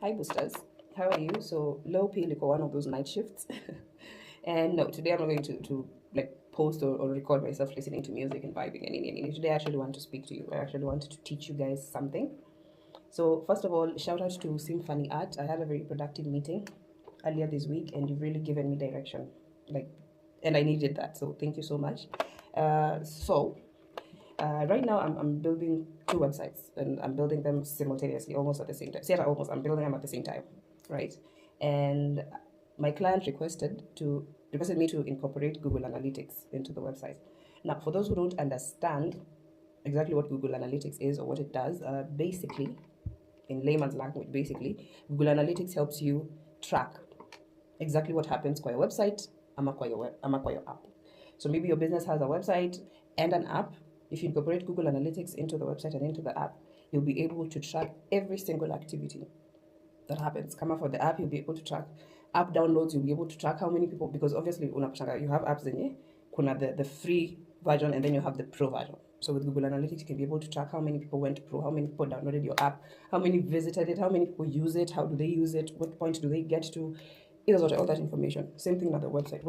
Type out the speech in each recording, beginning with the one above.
Hi boosters, how are you? So low P for one of those night shifts. And no, today I'm not going to like post or record myself listening to music and vibing and anything. Today I actually want to speak to you. I actually wanted to teach you guys something. So first of all, shout out to Symphony Art. I had a very productive meeting earlier this week and you've really given me direction. Like and I needed that. So thank you so much. Right now, I'm building two websites, and I'm building them simultaneously, almost at the same time. I'm building them at the same time, right? And my client requested me to incorporate Google Analytics into the website. Now, for those who don't understand exactly what Google Analytics is or what it does, basically, in layman's language, Google Analytics helps you track exactly what happens kwa your website ama kwa your app. So maybe your business has a website and an app. If you incorporate Google Analytics into the website and into the app, you'll be able to track every single activity that happens. Come for the app, you'll be able to track app downloads, you'll be able to track how many people, because obviously you have apps zenye kuna the free version and then you have the pro version. So with Google Analytics, you can be able to track how many people went pro, how many people downloaded your app, how many visited it, how many people use it, how do they use it, what point do they get to, all that information. Same thing on the website.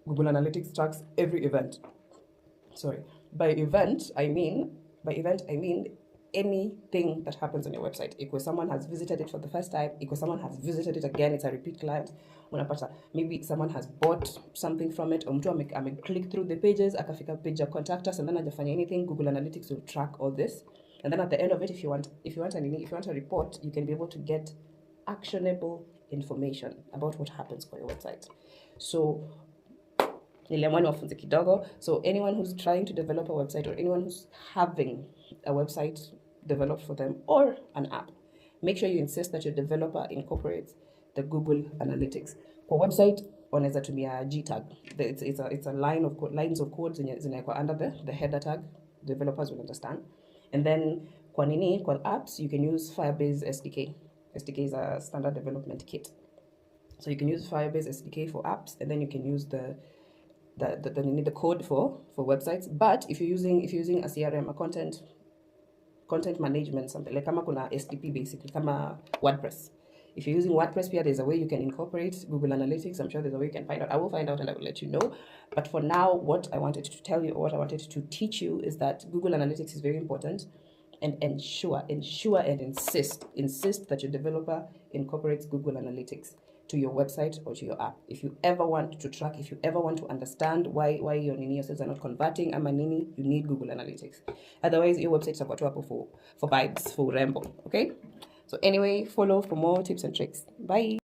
Google Analytics tracks every event. Sorry. By event, I mean anything that happens on your website. If someone has visited it for the first time, if someone has visited it again, it's a repeat client. Maybe someone has bought something from it, or mtu click through the pages, akafika page ya contact us, and then hajafanya anything. Google Analytics will track all this. And then at the end of it, if you want a report, you can be able to get actionable information about what happens for your website. So so anyone who's trying to develop a website, or anyone who's having a website developed for them or an app, make sure you insist that your developer incorporates the Google Analytics. For website, wanaweza tumia G tag. It's a lines of code zinawekwa under the header tag. Developers will understand. And then kwa apps, you can use Firebase SDK. SDK is a standard development kit. So you can use Firebase SDK for apps, and then you can use the code for websites. But if you're using a CRM, a content management, something like kama kuna SDP, basically kama WordPress. If you're using WordPress, there's a way you can incorporate Google Analytics. I'm sure there's a way you can find out. I will find out and I will let you know. But for now, what I wanted to tell you, or what I wanted to teach you, is that Google Analytics is very important. And ensure and insist that your developer incorporates Google Analytics to your website or to your app. If you ever want to track, if you ever want to understand why your sales are not converting, you need Google Analytics. Otherwise, your website is about to for vibes, for ramble. Okay? So anyway, follow for more tips and tricks. Bye.